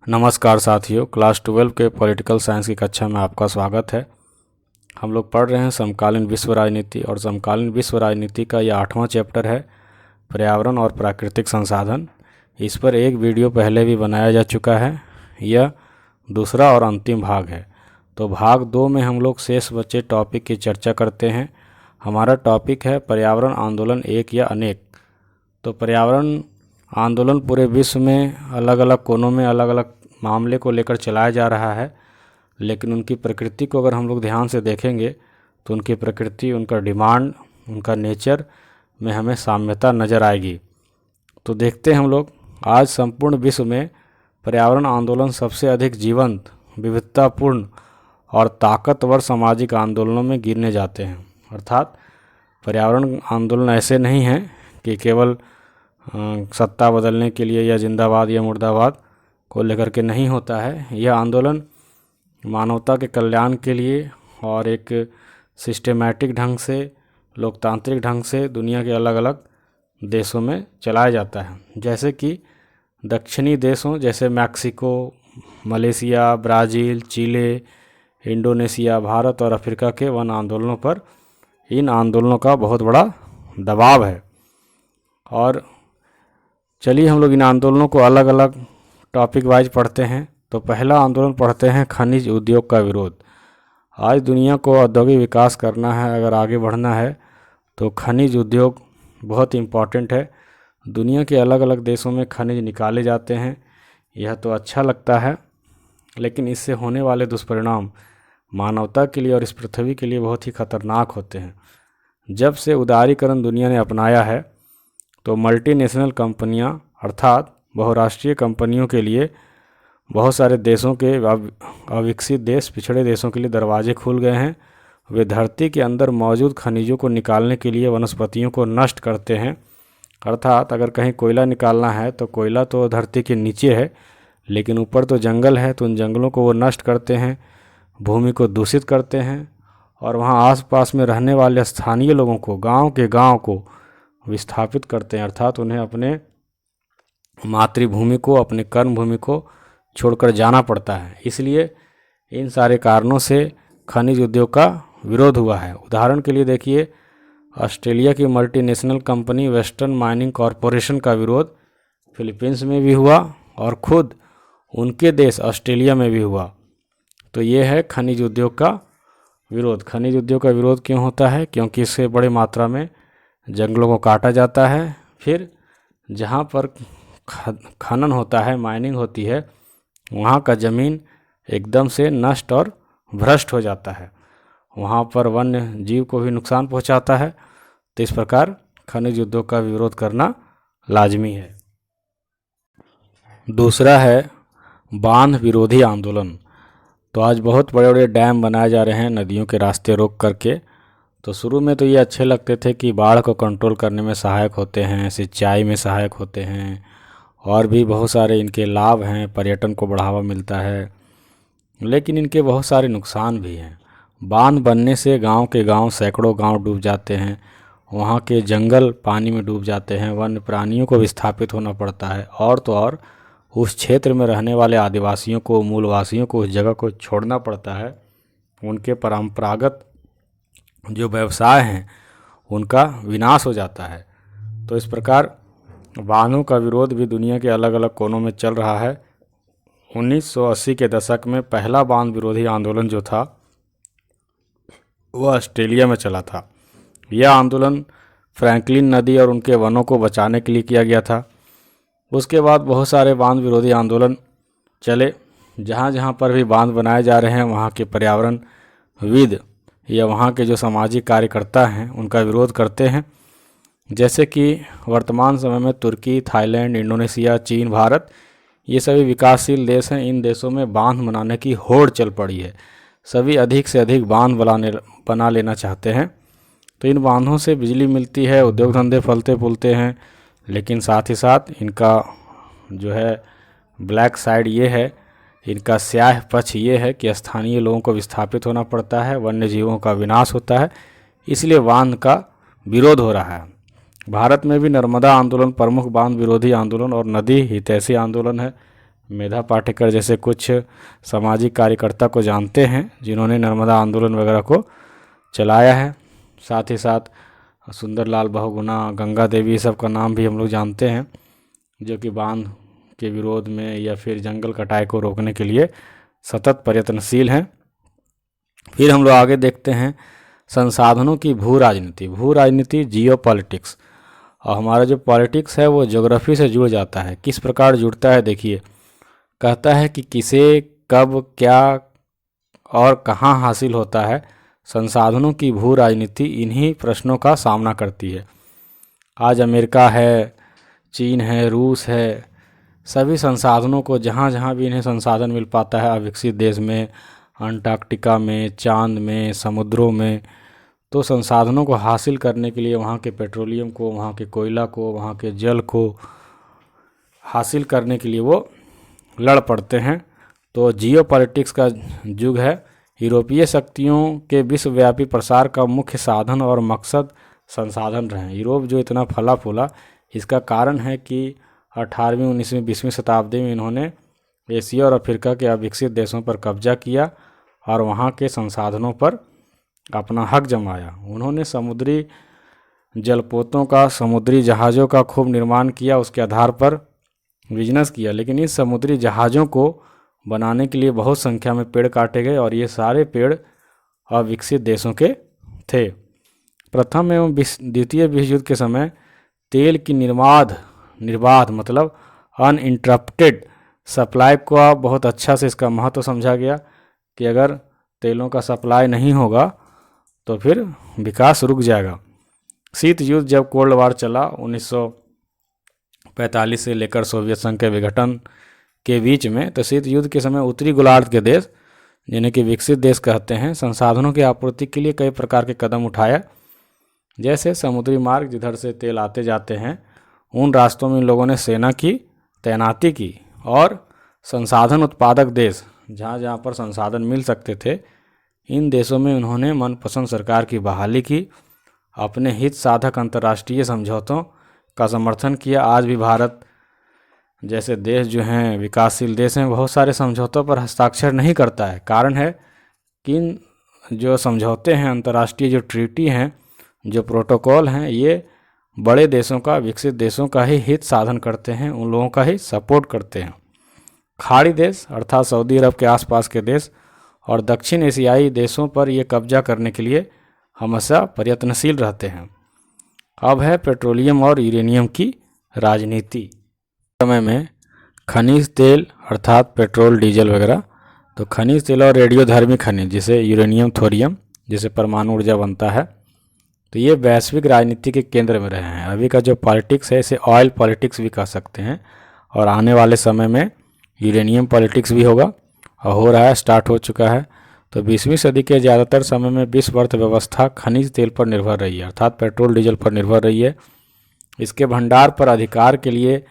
नमस्कार साथियों, क्लास 12 के पॉलिटिकल साइंस की कक्षा में आपका स्वागत है। हम लोग पढ़ रहे हैं समकालीन विश्व राजनीति और समकालीन विश्व राजनीति का यह 8वां चैप्टर है, पर्यावरण और प्राकृतिक संसाधन। इस पर एक वीडियो पहले भी बनाया जा चुका है। यह दूसरा और अंतिम भाग है। तो भाग 2 में हम लोग शेष बचे टॉपिक की चर्चा करते हैं। हमारा टॉपिक है पर्यावरण आंदोलन एक या अनेक। तो पर्यावरण आंदोलन पूरे विश्व में अलग अलग कोनों में अलग अलग मामले को लेकर चलाया जा रहा है, लेकिन उनकी प्रकृति को अगर हम लोग ध्यान से देखेंगे तो उनकी प्रकृति, उनका डिमांड, उनका नेचर में हमें साम्यता नज़र आएगी। तो देखते हैं हम लोग आज संपूर्ण विश्व में पर्यावरण आंदोलन सबसे अधिक जीवंत, विविधतापूर्ण और ताकतवर सामाजिक आंदोलनों में गिनने जाते हैं। अर्थात पर्यावरण आंदोलन ऐसे नहीं हैं कि केवल सत्ता बदलने के लिए या जिंदाबाद या मुर्दाबाद को लेकर के नहीं होता है। यह आंदोलन मानवता के कल्याण के लिए और एक सिस्टेमैटिक ढंग से, लोकतांत्रिक ढंग से दुनिया के अलग अलग देशों में चलाया जाता है। जैसे कि दक्षिणी देशों जैसे मैक्सिको, मलेशिया, ब्राज़ील, चिले, इंडोनेशिया, भारत और अफ्रीका के वन आंदोलनों पर इन आंदोलनों का बहुत बड़ा दबाव है। और चलिए हम लोग इन आंदोलनों को अलग अलग टॉपिक वाइज पढ़ते हैं। तो पहला आंदोलन पढ़ते हैं खनिज उद्योग का विरोध। आज दुनिया को औद्योगिक विकास करना है, अगर आगे बढ़ना है तो खनिज उद्योग बहुत इम्पॉर्टेंट है। दुनिया के अलग अलग देशों में खनिज निकाले जाते हैं। यह तो अच्छा लगता है, लेकिन इससे होने वाले दुष्परिणाम मानवता के लिए और इस पृथ्वी के लिए बहुत ही खतरनाक होते हैं। जब से उदारीकरण दुनिया ने अपनाया है तो मल्टीनेशनल कंपनियां अर्थात बहुराष्ट्रीय कंपनियों के लिए बहुत सारे देशों के अविकसित देश, पिछड़े देशों के लिए दरवाजे खुल गए हैं। वे धरती के अंदर मौजूद खनिजों को निकालने के लिए वनस्पतियों को नष्ट करते हैं। अर्थात अगर कहीं कोयला निकालना है तो कोयला तो धरती के नीचे है, लेकिन ऊपर तो जंगल है, तो उन जंगलों को वो नष्ट करते हैं, भूमि को दूषित करते हैं और वहाँ आसपास में रहने वाले स्थानीय लोगों को, गाँव के गाँव को विस्थापित करते हैं। अर्थात उन्हें अपने मातृभूमि को, अपने कर्मभूमि को छोड़कर जाना पड़ता है। इसलिए इन सारे कारणों से खनिज उद्योग का विरोध हुआ है। उदाहरण के लिए देखिए, ऑस्ट्रेलिया की multinational company western mining corporation का विरोध फिलीपींस में भी हुआ और खुद उनके देश ऑस्ट्रेलिया में भी हुआ। तो ये है खनिज उद्योग का विरोध। खनिज उद्योग का विरोध क्यों होता है? क्योंकि इससे बड़ी मात्रा में जंगलों को काटा जाता है। फिर जहाँ पर खनन होता है, माइनिंग होती है, वहाँ का ज़मीन एकदम से नष्ट और भ्रष्ट हो जाता है। वहाँ पर वन्य जीव को भी नुकसान पहुँचाता है। तो इस प्रकार खनिज उद्योग का विरोध करना लाजमी है। दूसरा है बांध विरोधी आंदोलन। तो आज बहुत बड़े बड़े डैम बनाए जा रहे हैं नदियों के रास्ते रोक करके। तो शुरू में तो ये अच्छे लगते थे कि बाढ़ को कंट्रोल करने में सहायक होते हैं, सिंचाई में सहायक होते हैं और भी बहुत सारे इनके लाभ हैं, पर्यटन को बढ़ावा मिलता है, लेकिन इनके बहुत सारे नुकसान भी हैं। बांध बनने से गांव के गांव, सैकड़ों गांव डूब जाते हैं, वहाँ के जंगल पानी में डूब जाते हैं, वन्य प्राणियों को विस्थापित होना पड़ता है और तो और उस क्षेत्र में रहने वाले आदिवासियों को, मूलवासियों को उस जगह को छोड़ना पड़ता है। उनके परंपरागत जो व्यवसाय हैं उनका विनाश हो जाता है। तो इस प्रकार बांधों का विरोध भी दुनिया के अलग अलग कोनों में चल रहा है। 1980 के दशक में पहला बांध विरोधी आंदोलन जो था वह ऑस्ट्रेलिया में चला था। यह आंदोलन फ्रैंकलिन नदी और उनके वनों को बचाने के लिए किया गया था। उसके बाद बहुत सारे बांध विरोधी आंदोलन चले। जहाँ जहाँ पर भी बांध बनाए जा रहे हैं वहाँ के पर्यावरणविद या वहाँ के जो सामाजिक कार्यकर्ता हैं उनका विरोध करते हैं। जैसे कि वर्तमान समय में तुर्की, थाईलैंड, इंडोनेशिया, चीन, भारत, ये सभी विकासशील देश हैं। इन देशों में बांध बनाने की होड़ चल पड़ी है। सभी अधिक से अधिक बांध बना लेना चाहते हैं। तो इन बांधों से बिजली मिलती है, उद्योग धंधे फलते फूलते हैं, लेकिन साथ ही साथ इनका जो है ब्लैक साइड ये है, इनका स्याह पक्ष ये है कि स्थानीय लोगों को विस्थापित होना पड़ता है, वन्य जीवों का विनाश होता है। इसलिए बांध का विरोध हो रहा है। भारत में भी नर्मदा आंदोलन प्रमुख बांध विरोधी आंदोलन और नदी हितैषी आंदोलन है। मेधा पाटेकर जैसे कुछ सामाजिक कार्यकर्ता को जानते हैं जिन्होंने नर्मदा आंदोलन वगैरह को चलाया है। साथ ही साथ सुंदरलाल बहुगुणा, गंगा देवी, ये सब का नाम भी हम लोग जानते हैं, जो कि बांध के विरोध में या फिर जंगल कटाई को रोकने के लिए सतत प्रयत्नशील हैं। फिर हम लोग आगे देखते हैं संसाधनों की भू राजनीति। भू राजनीति जियो पॉलिटिक्स, और हमारा जो पॉलिटिक्स है वो ज्योग्राफी से जुड़ जाता है। किस प्रकार जुड़ता है देखिए, कहता है कि किसे कब क्या और कहाँ हासिल होता है। संसाधनों की भू राजनीति इन्हीं प्रश्नों का सामना करती है। आज अमेरिका है, चीन है, रूस है, सभी संसाधनों को जहाँ जहाँ भी इन्हें संसाधन मिल पाता है अविकसित देश में, अंटार्कटिका में, चांद में, समुद्रों में, तो संसाधनों को हासिल करने के लिए वहाँ के पेट्रोलियम को, वहाँ के कोयला को, वहाँ के जल को हासिल करने के लिए वो लड़ पड़ते हैं। तो जियो पॉलिटिक्स का युग है। यूरोपीय शक्तियों के विश्वव्यापी प्रसार का मुख्य साधन और मकसद संसाधन रहे। यूरोप जो इतना फला फूला, इसका कारण है कि 18वीं, 19वीं, 20वीं शताब्दी में इन्होंने एशिया और अफ्रीका के अविकसित देशों पर कब्जा किया और वहाँ के संसाधनों पर अपना हक जमाया। उन्होंने समुद्री जलपोतों का, समुद्री जहाज़ों का खूब निर्माण किया, उसके आधार पर बिजनेस किया। लेकिन इस समुद्री जहाज़ों को बनाने के लिए बहुत संख्या में पेड़ काटे गए और ये सारे पेड़ अविकसित देशों के थे। प्रथम एवं द्वितीय विश्व युद्ध के समय तेल की निर्बाध मतलब अनइंटरप्टेड सप्लाई को बहुत अच्छा से इसका महत्व समझा गया कि अगर तेलों का सप्लाई नहीं होगा तो फिर विकास रुक जाएगा। शीत युद्ध जब कोल्ड वार चला 1945 से लेकर सोवियत संघ के विघटन के बीच में, तो शीत युद्ध के समय उत्तरी गोलार्ध के देश, जिन्हें कि विकसित देश कहते हैं, संसाधनों की आपूर्ति के लिए कई प्रकार के कदम उठाया। जैसे समुद्री मार्ग, जिधर से तेल आते जाते हैं, उन रास्तों में इन लोगों ने सेना की तैनाती की। और संसाधन उत्पादक देश, जहाँ जहाँ पर संसाधन मिल सकते थे, इन देशों में उन्होंने मनपसंद सरकार की बहाली की, अपने हित साधक अंतर्राष्ट्रीय समझौतों का समर्थन किया। आज भी भारत जैसे देश जो हैं, विकासशील देश हैं, बहुत सारे समझौतों पर हस्ताक्षर नहीं करता है। कारण है कि इन जो समझौते हैं, अंतर्राष्ट्रीय जो ट्रीटी हैं, जो प्रोटोकॉल हैं, ये बड़े देशों का, विकसित देशों का ही हित साधन करते हैं, उन लोगों का ही सपोर्ट करते हैं। खाड़ी देश अर्थात सऊदी अरब के आसपास के देश और दक्षिण एशियाई देशों पर ये कब्जा करने के लिए हमेशा प्रयत्नशील रहते हैं। अब है पेट्रोलियम और यूरेनियम की राजनीति। समय में खनिज तेल अर्थात पेट्रोल, डीजल वगैरह, तो खनिज तेल और रेडियोधर्मी खनिज जिसे यूरेनियम, थोरियम, जिसे परमाणु ऊर्जा बनता है, तो ये वैश्विक राजनीति के केंद्र में रहे हैं। अभी का जो पॉलिटिक्स है इसे ऑयल पॉलिटिक्स भी कह सकते हैं, और आने वाले समय में यूरेनियम पॉलिटिक्स भी होगा और हो रहा है, स्टार्ट हो चुका है। तो 20वीं सदी के ज़्यादातर समय में विश्व अर्थव्यवस्था खनिज तेल पर निर्भर रही है, अर्थात पेट्रोल डीजल पर निर्भर रही है। इसके भंडार पर अधिकार के लिए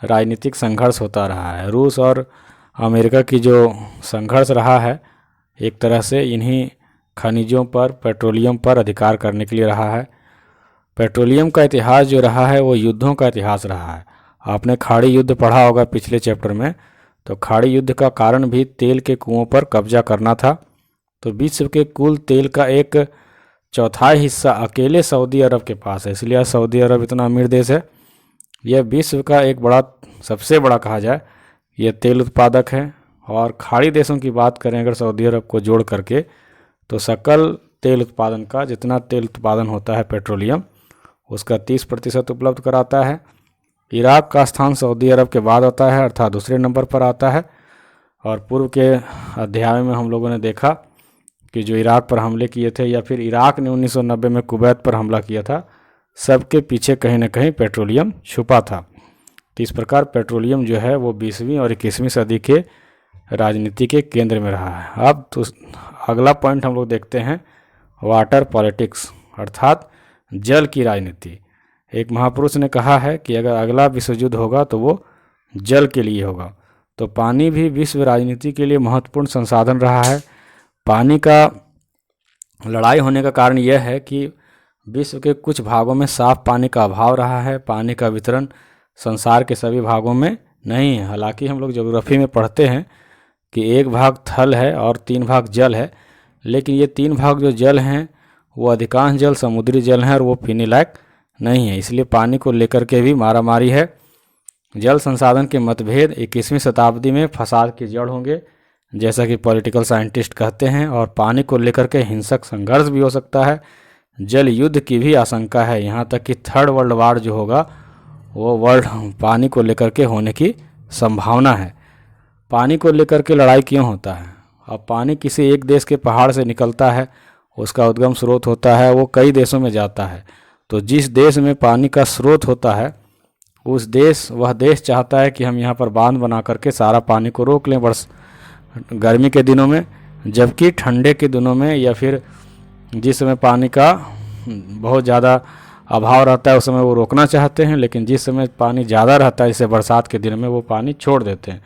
राजनीतिक संघर्ष होता रहा है। रूस और अमेरिका की जो संघर्ष रहा है, एक तरह से इन्हीं खनिजों पर, पेट्रोलियम पर अधिकार करने के लिए रहा है। पेट्रोलियम का इतिहास जो रहा है वो युद्धों का इतिहास रहा है। आपने खाड़ी युद्ध पढ़ा होगा पिछले चैप्टर में, तो खाड़ी युद्ध का कारण भी तेल के कुओं पर कब्जा करना था। तो विश्व के कुल तेल का 1/4 हिस्सा अकेले सऊदी अरब के पास है, इसलिए सऊदी अरब इतना अमीर देश है। यह विश्व का एक बड़ा, सबसे बड़ा कहा जाए, यह तेल उत्पादक है। और खाड़ी देशों की बात करें अगर सऊदी अरब को जोड़ करके, तो सकल तेल उत्पादन का जितना तेल उत्पादन होता है पेट्रोलियम, उसका 30% उपलब्ध कराता है। इराक का स्थान सऊदी अरब के बाद आता है, अर्थात दूसरे नंबर पर आता है। और पूर्व के अध्याय में हम लोगों ने देखा कि जो इराक पर हमले किए थे, या फिर इराक ने 1990 में कुवैत पर हमला किया था, सबके पीछे कहीं ना कहीं पेट्रोलियम छुपा था। तो इस प्रकार पेट्रोलियम जो है वो 20वीं और 21वीं सदी के राजनीति के केंद्र में रहा है। अब तो अगला पॉइंट हम लोग देखते हैं वाटर पॉलिटिक्स, अर्थात जल की राजनीति। एक महापुरुष ने कहा है कि अगर अगला विश्व युद्ध होगा तो वो जल के लिए होगा। तो पानी भी विश्व राजनीति के लिए महत्वपूर्ण संसाधन रहा है। पानी का लड़ाई होने का कारण यह है कि विश्व के कुछ भागों में साफ पानी का अभाव रहा है। पानी का वितरण संसार के सभी भागों में नहीं है। हालांकि हम लोग ज्योग्राफी में पढ़ते हैं कि 1 भाग थल है और 3 भाग जल है, लेकिन ये 3 भाग जो जल हैं वो अधिकांश जल समुद्री जल हैं और वो पीने लायक नहीं है। इसलिए पानी को लेकर के भी मारामारी है। जल संसाधन के मतभेद 21वीं शताब्दी में फसाद की जड़ होंगे, जैसा कि पॉलिटिकल साइंटिस्ट कहते हैं, और पानी को लेकर के हिंसक संघर्ष भी हो सकता है। जल युद्ध की भी आशंका है, यहाँ तक कि 3rd वर्ल्ड वार जो होगा वो पानी को लेकर के होने की संभावना है। पानी को लेकर के लड़ाई क्यों होता है? अब पानी किसी एक देश के पहाड़ से निकलता है, उसका उद्गम स्रोत होता है, वो कई देशों में जाता है। तो जिस देश में पानी का स्रोत होता है वह देश चाहता है कि हम यहाँ पर बांध बना करके सारा पानी को रोक लें गर्मी के दिनों में, जबकि ठंडे के दिनों में या फिर जिस समय पानी का बहुत ज़्यादा अभाव रहता है उस समय वो रोकना चाहते हैं, लेकिन जिस समय पानी ज़्यादा रहता है जैसे बरसात के दिन में वो पानी छोड़ देते हैं।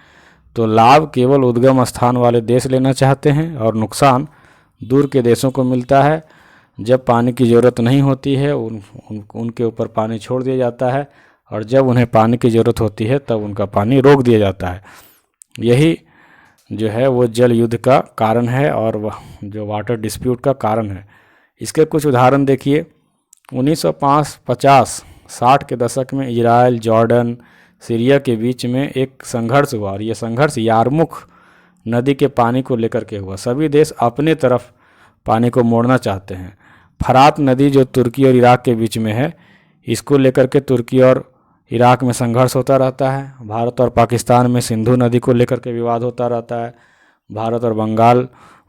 तो लाभ केवल उद्गम स्थान वाले देश लेना चाहते हैं और नुकसान दूर के देशों को मिलता है। जब पानी की ज़रूरत नहीं होती है उनके ऊपर पानी छोड़ दिया जाता है, और जब उन्हें पानी की ज़रूरत होती है तब उनका पानी रोक दिया जाता है। यही जो है वो जल युद्ध का कारण है और वह जो वाटर डिस्प्यूट का कारण है। इसके कुछ उदाहरण देखिए। 1950-60 के दशक में इजराइल, जॉर्डन, सीरिया के बीच में एक संघर्ष हुआ, और यह संघर्ष यारमुख नदी के पानी को लेकर के हुआ। सभी देश अपने तरफ पानी को मोड़ना चाहते हैं। फरात नदी जो तुर्की और इराक के बीच में है, इसको लेकर के तुर्की और इराक में संघर्ष होता रहता है। भारत और पाकिस्तान में सिंधु नदी को लेकर के विवाद होता रहता है। भारत और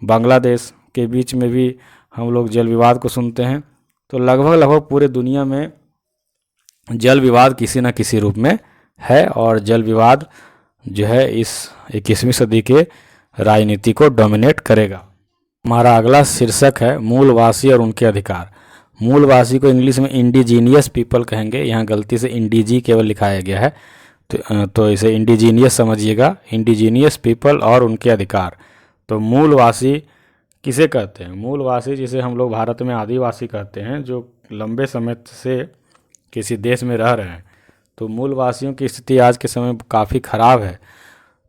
बांग्लादेश के बीच में भी हम लोग जल विवाद को सुनते हैं। तो लगभग पूरे दुनिया में जल विवाद किसी न किसी रूप में है, और जल विवाद जो है इस 21वीं सदी के राजनीति को डोमिनेट करेगा। हमारा अगला शीर्षक है मूलवासी और उनके अधिकार। मूलवासी को इंग्लिश में इंडिजीनियस पीपल कहेंगे, यहाँ गलती से इंडिजी केवल लिखाया गया है, तो इसे इंडिजीनियस समझिएगा। इंडिजीनियस पीपल और उनके अधिकार। तो मूलवासी किसे कहते हैं? मूलवासी जिसे हम लोग भारत में आदिवासी कहते हैं, जो लंबे समय से किसी देश में रह रहे हैं। तो मूलवासियों की स्थिति आज के समय में काफ़ी ख़राब है।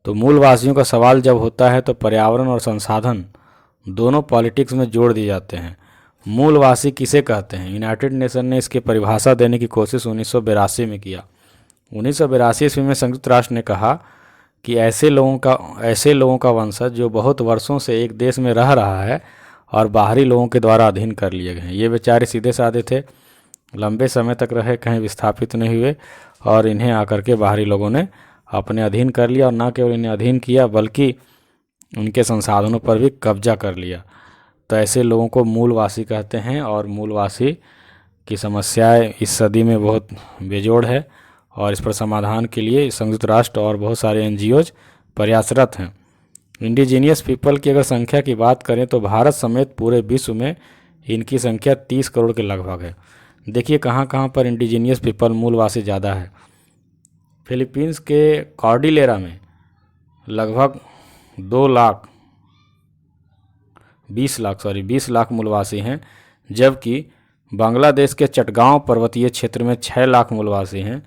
तो मूलवासियों का सवाल जब होता है तो पर्यावरण और संसाधन दोनों पॉलिटिक्स में जोड़ दिए जाते हैं। मूलवासी किसे कहते हैं? यूनाइटेड नेशन ने इसकी परिभाषा देने की कोशिश 1982 में किया। 1982 ईस्वी में संयुक्त राष्ट्र ने कहा कि ऐसे लोगों का वंशज जो बहुत वर्षों से एक देश में रह रहा है और बाहरी लोगों के द्वारा अधीन कर लिए गए। ये बेचारे सीधे साधे थे, लंबे समय तक रहे, कहीं विस्थापित नहीं हुए, और इन्हें आकर के बाहरी लोगों ने अपने अधीन कर लिया, और न केवल इन्हें अधीन किया बल्कि उनके संसाधनों पर भी कब्जा कर लिया। तो ऐसे लोगों को मूलवासी कहते हैं, और मूलवासी की समस्याएं इस सदी में बहुत बेजोड़ है, और इस पर समाधान के लिए संयुक्त राष्ट्र और बहुत सारे NGOs प्रयासरत हैं। इंडिजीनियस पीपल की अगर संख्या की बात करें तो भारत समेत पूरे विश्व में इनकी संख्या 30 करोड़ के लगभग है। देखिए कहाँ कहाँ पर इंडिजीनियस पीपल मूलवासी ज़्यादा है। फिलीपींस के कॉर्डिलेरा में लगभग 20 लाख मूलवासी हैं, जबकि बांग्लादेश के चटगांव पर्वतीय क्षेत्र में 6 लाख मूलवासी हैं,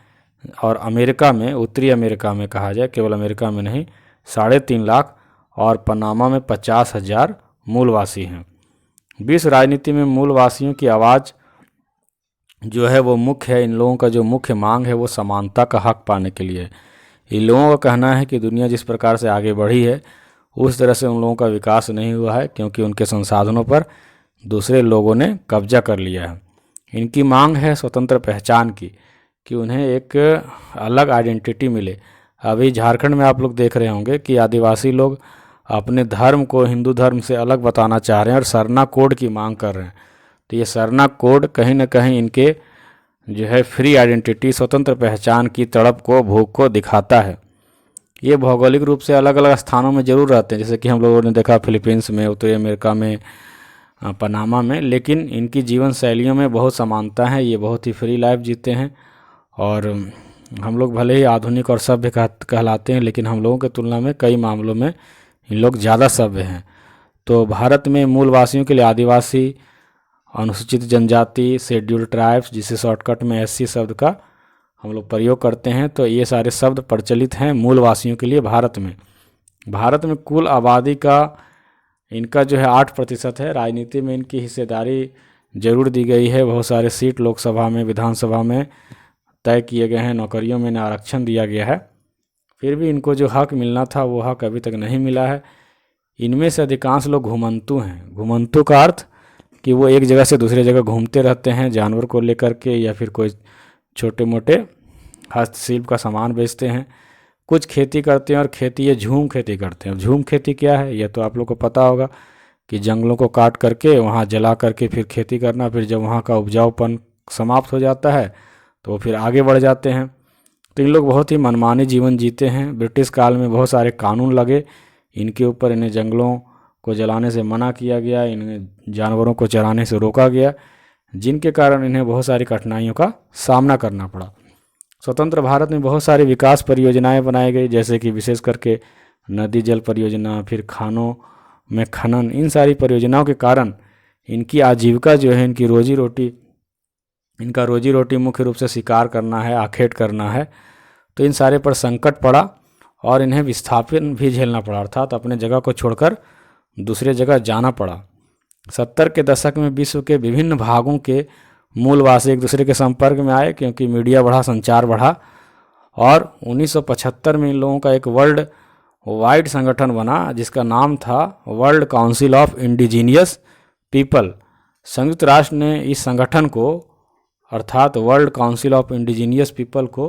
और अमेरिका में, उत्तरी अमेरिका में कहा जाए, केवल अमेरिका में नहीं, 3.5 लाख, और पनामा में 50,000 मूलवासी हैं। विश्व राजनीति में मूलवासियों की आवाज़ जो है वो मुख्य है। इन लोगों का जो मुख्य मांग है वो समानता का हक पाने के लिए। इन लोगों का कहना है कि दुनिया जिस प्रकार से आगे बढ़ी है उस तरह से उन लोगों का विकास नहीं हुआ है, क्योंकि उनके संसाधनों पर दूसरे लोगों ने कब्जा कर लिया है। इनकी मांग है स्वतंत्र पहचान की, कि उन्हें एक अलग आइडेंटिटी मिले। अभी झारखंड में आप लोग देख रहे होंगे कि आदिवासी लोग अपने धर्म को हिंदू धर्म से अलग बताना चाह रहे हैं और सरना कोड की मांग कर रहे हैं। तो ये सरना कोड कहीं ना कहीं इनके जो है फ्री आइडेंटिटी, स्वतंत्र पहचान की तड़प को, भूख को दिखाता है। ये भौगोलिक रूप से अलग अलग स्थानों में ज़रूर रहते हैं, जैसे कि हम लोगों ने देखा फिलीपींस में, उत्तरी अमेरिका में, पनामा में, लेकिन इनकी जीवन शैलियों में बहुत समानता है। ये बहुत ही फ्री लाइफ जीते हैं, और हम लोग भले ही आधुनिक और सभ्य कहलाते हैं, लेकिन हम लोगों की तुलना में कई मामलों में इन लोग ज़्यादा सभ्य हैं। तो भारत में मूलवासियों के लिए आदिवासी, अनुसूचित जनजाति, शेड्यूल्ड ट्राइब्स, जिसे शॉर्टकट में SC शब्द का हम लोग प्रयोग करते हैं, तो ये सारे शब्द प्रचलित हैं मूलवासियों के लिए भारत में। भारत में कुल आबादी का इनका जो है 8% है। राजनीति में इनकी हिस्सेदारी जरूर दी गई है, बहुत सारे सीट लोकसभा में, विधानसभा में तय किए गए हैं, नौकरियों में आरक्षण दिया गया है। फिर भी इनको जो हक मिलना था वो हक अभी तक नहीं मिला है। इनमें से अधिकांश लोग घुमंतु हैं। घुमंतु का अर्थ कि वो एक जगह से दूसरे जगह घूमते रहते हैं जानवर को लेकर के, या फिर कोई छोटे मोटे हस्तशिल्प का सामान बेचते हैं। कुछ खेती करते हैं, और खेती ये झूम खेती करते हैं। झूम खेती क्या है ये तो आप लोग को पता होगा कि जंगलों को काट करके वहाँ जला करके फिर खेती करना, फिर जब वहाँ का उपजाऊपन समाप्त हो जाता है तो वो फिर आगे बढ़ जाते हैं। तो इन लोग बहुत ही मनमानी जीवन जीते हैं। ब्रिटिश काल में बहुत सारे कानून लगे इनके ऊपर, इन्हें जंगलों को जलाने से मना किया गया, इन्हें जानवरों को चराने से रोका गया, जिनके कारण इन्हें बहुत सारी कठिनाइयों का सामना करना पड़ा। स्वतंत्र भारत में बहुत सारी विकास परियोजनाएं बनाई गई, जैसे कि विशेष करके नदी जल परियोजना, फिर खानों में खनन। इन सारी परियोजनाओं के कारण इनकी आजीविका जो है, इनका रोजी रोटी मुख्य रूप से शिकार करना है, आखेट करना है। तो इन सारे पर संकट पड़ा और इन्हें विस्थापन भी झेलना पड़ा, अर्थात अपने जगह को छोड़कर दूसरे जगह जाना पड़ा। 70 के दशक में विश्व के विभिन्न भागों के मूलवासी एक दूसरे के संपर्क में आए, क्योंकि मीडिया बढ़ा, संचार बढ़ा, और 1975 में इन लोगों का एक वर्ल्ड वाइड संगठन बना जिसका नाम था world council of indigenous people. संयुक्त राष्ट्र ने इस संगठन को, अर्थात world council of indigenous people को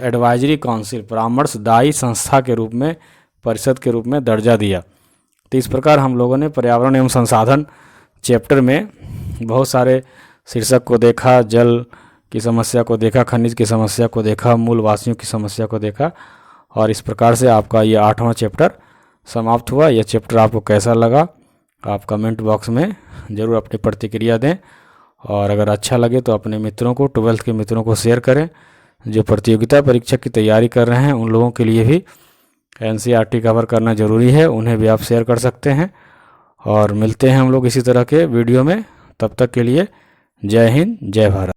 एडवाइजरी काउंसिल, परामर्शदायी संस्था के रूप में, परिषद के रूप में दर्जा दिया। तो इस प्रकार हम लोगों ने पर्यावरण एवं संसाधन चैप्टर में बहुत सारे शीर्षक को देखा, जल की समस्या को देखा, खनिज की समस्या को देखा, मूलवासियों की समस्या को देखा, और इस प्रकार से आपका ये 8वां चैप्टर समाप्त हुआ। यह चैप्टर आपको कैसा लगा आप कमेंट बॉक्स में ज़रूर अपनी प्रतिक्रिया दें, और अगर अच्छा लगे तो अपने मित्रों को, 12th के मित्रों को शेयर करें। जो प्रतियोगिता परीक्षा की तैयारी कर रहे हैं उन लोगों के लिए भी NCERT कवर करना ज़रूरी है, उन्हें भी आप शेयर कर सकते हैं। और मिलते हैं हम लोग इसी तरह के वीडियो में, तब तक के लिए जय हिंद, जय भारत।